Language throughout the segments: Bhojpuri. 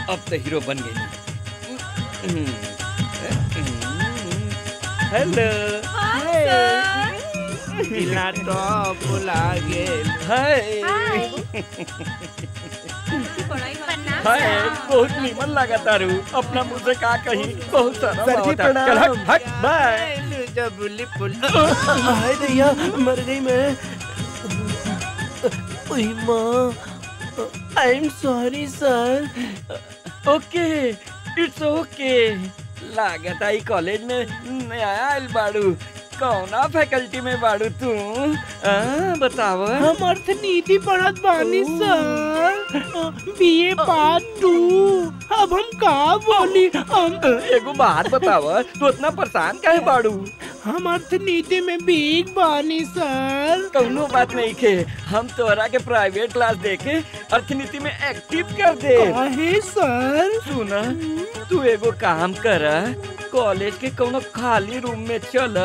अब तो हीरो बन गई। हेलो बिना टॉप लागे हाय बहुत नीमन लगा तारू। अपना मुँह से का कही बहुत सारा चल हट बाय। जब हाय दैया मर गई मैं। ओए माँ I am sorry sir. Okay it's okay. लागत आई कॉलेज में नया आयल बाड़ू। कौना फैकल्टी में बाड़ू तू? बताव। हम अर्थनीति पढ़त बानी सर। BA part 2। अब हम का बोली? हम एगो बात बताव, तू इतना परेशान काहे बाड़ू? हम अर्थनीति में वीक बानी सर। कौनो बात नहीं खे, हम तोरा के प्राइवेट क्लास देके अर्थनीति में एक्टिव कर दे। काहे सर? सुना, तू एगो काम कर, कॉलेज के कोनो खाली रूम में चल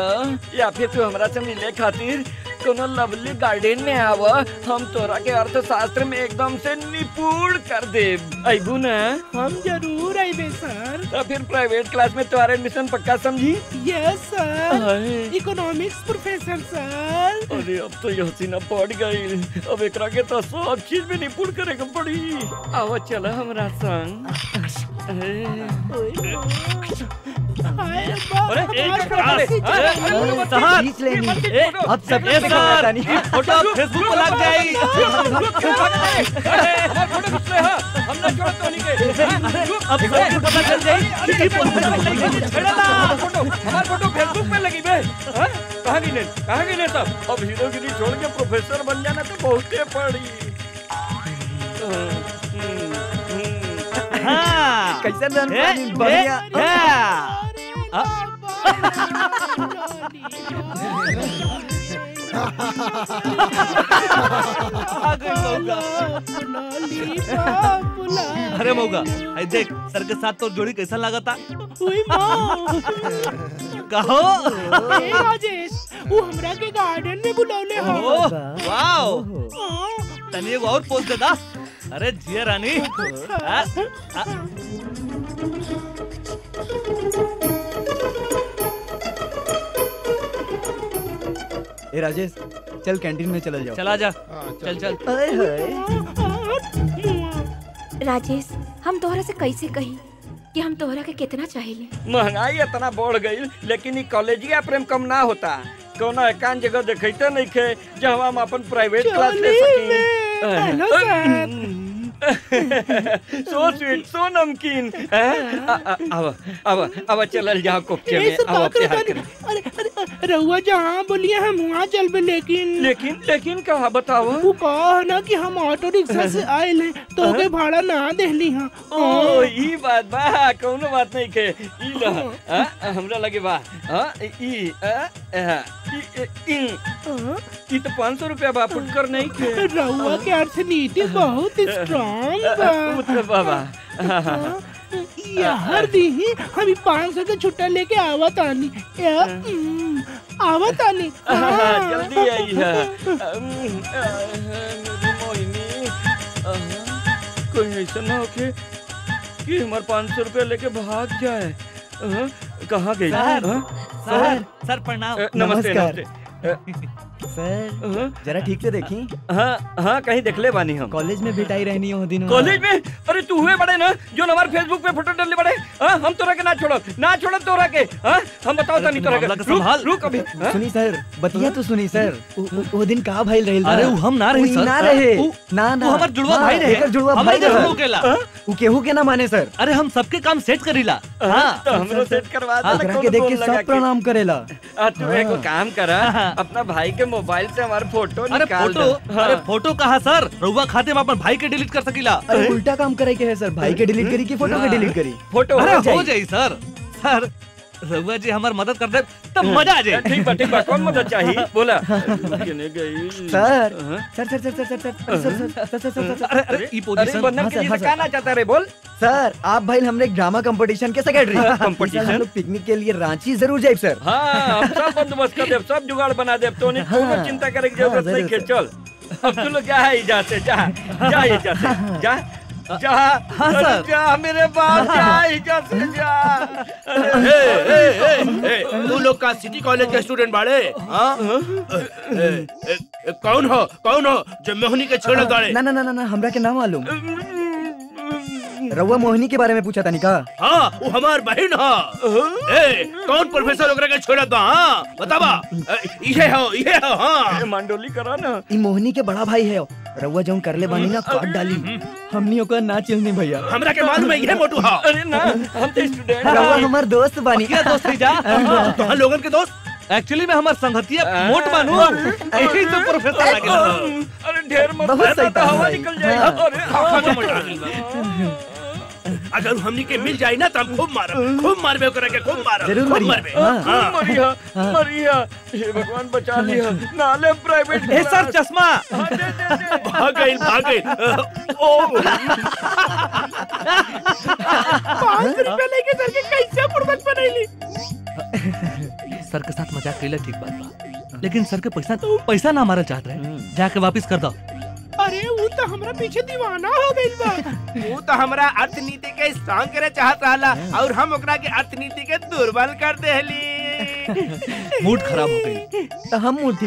या फिर तू हमरा से मिले खातिर कोनो लवली गार्डन में आव। हम तोरा के अर्थशास्त्र में एकदम से निपुण कर देब। अइबू ना? हम जरूर आइबे सर। तो फिर प्राइवेट क्लास में तुम्हारा एडमिशन पक्का समझी? यस सर। इकोनॉमिक्स प्रोफेसर सर। अरे अब तो यह सीना पड़ गई। अब एकरा के तो सब चीज में निपुण करे के पड़ी। आवा चल हमरा संग। अरे अब सब फोटो फेसबुक पर लग जाएगी। अब सबको पता चल जाएगी। हमारे फोटो फेसबुक में लगी बे। कहाँ गिने सब? अब हीरोगिरी छोड़ के प्रोफेसर बन जाना तो बहुते पड़ी। कैसे बढ़िया। अरे मौगा देख सर के साथ तो जोड़ी कैसा लगा था? कहो राजेश वो हमरा के गार्डन में बुलौले हो। वाओ तनी एगो और पोज दे दा। अरे जिया रानी। ए राजेश चल कैंटीन में चला जाओ। चला जा। चल चल। राजेश हम तोहरा से कैसे कही कि हम तोहरा के कितना चाहिए? महंगाई इतना बढ़ गई लेकिन ई कॉलेजिया प्रेम कम ना होता। कोनो एकांत जगह देखते नहीं खे जब हम अपन प्राइवेट क्लास ले सकी। सो स्वीट सो नमकीन। अब चलल जाओ कोपचे में। अब प्यार कर। अरे रहुआ जहाँ बोलिए हम वहाँ चल बे। लेकिन कहा बताओ? वो कहा ना कि हम ऑटो रिक्शा से आए हैं तो के भाड़ा ना देली हां। ओ ई बात बा। कोनो बात नहीं के। ई ल हमरा लगे बा। ई तो 500 रुपया बा। फुटकर नहीं के। रहुआ के अर्थनीति बहुत स्ट्रांग बा। बाबा हर दी हम 500 के छुट्टा लेके आवत आनी। जल्दी आई है मेरी मोहिनी। कोई ऐसा ना हो कि हमारे 500 रुपया लेके भाग जाए। कहाँ गई? सर प्रणाम। नमस्ते। सर जरा ठीक से देखी। हाँ कहीं देख ले बानी हम। कॉलेज में बिटाई रहनी हो दिन। कॉलेज में? अरे तू हुए बड़े ना जो हमारे फेसबुक पे फोटो डालने बड़े। हम तोरा के ना छोड़ो तोरा के। हम बताओ तनी तोरा के। रुक अभी। सुनी सर बतिया तो सुनी सर। वो दिन कहाँ भाई रहे? अरे हम ना रहे सर। ना रहे ना हमार जुड़वा भाई रहे। जुड़वा भाई वो केहू के ना माने सर। अरे हम सबके काम सेट करेला। तो हमरो सेट करवा दे। के देख के सब प्रणाम करेला। तू एगो काम करा अपना भाई के मोबाइल से हमारे फोटो निकाल दो। अरे फोटो कहाँ सर? रहुआ खाते में अपन भाई के डिलीट कर सकीला। अरे उल्टा काम करे के है सर। भाई के डिलीट करी कि फोटो के डिलीट करी? फोटो हो जाई सर। रघुआ जी हमार मदद कर दे तब मजा आ जाए। ठीक बा कौन मदद चाहिए बोला। केने गई सर हाँ? सर सर सर सर सर सर सर सर अरे अरे ई पोजीशन बंधन के लिए कहना चाहता रे बोल। सर आप भाई हमने एक ड्रामा कंपटीशन के सेक्रेटरी कंपटीशन? हम लोग पिकनिक के लिए रांची जरूर जाए सर। हाँ हम सब बंदोबस्त कर देव, सब जुगाड़ बना देव, तो नहीं कोनो चिंता करे की जरूरत नहीं है। चल अब तू लोग जा इजा से जा इजा से जा जा। हाँ, अरे सर। जा मेरे बाप जा इजा से जा। तू लोग का सिटी कॉलेज के स्टूडेंट बाड़े? हाँ? कौन हो जो मोहिनी के छेड़ा गाड़े? ना ना ना ना हमरा के नाम मालूम। रउआ मोहिनी के बारे में पूछा था निका। हाँ वो हमार बहन है। कौन प्रोफेसर ओकरा के छेड़ा था? हाँ बतावा। ये हो हाँ। मंडोली करा ना। ई मोहिनी के बड़ा भाई है। रउआ जौन करले बानी ना काट डाली। हमनी ओकर ना चिल्नी भैया। हमरा के मालूम है ये मोटू हा। अरे ना हम तो स्टूडेंट रउआ हमार दोस्त बानी। क्या दोस्त है जा? तो हम लोगन के दोस्त एक्चुअली मैं हमार संगतिया मोट बानू यही तो प्रोफेसर लागे। अरे ढेर मत बहुत सही था हवा भाई। निकल जाएगा। हाँ। अरे अगर हमनी के मिल जाए ना तो हम खूब मारबे ओकरा के खूब जरूर खूब मारिए। मारबे। हाँ। मरिया हे भगवान बचा लिया। नाले प्राइवेट ए सर चश्मा। हाँ, दे। भाग गई। ओ 5 रुपया लेके सर के कैसे बुड़बक बनैली। सर के साथ मजाक कैला ठीक बात बा, लेकिन सर के पैसा ना मारल चाहत रहे, जाके वापस कर दो। अरे वो तो हमरा पीछे दीवाना हो गइल बा। वो तो हमरा अर्थनीति के स्ट्रांग करे चाहत रहला और हम ओकरा के अर्थनीति के दुर्बल कर देहली। मूड खराब हो गई। तो हम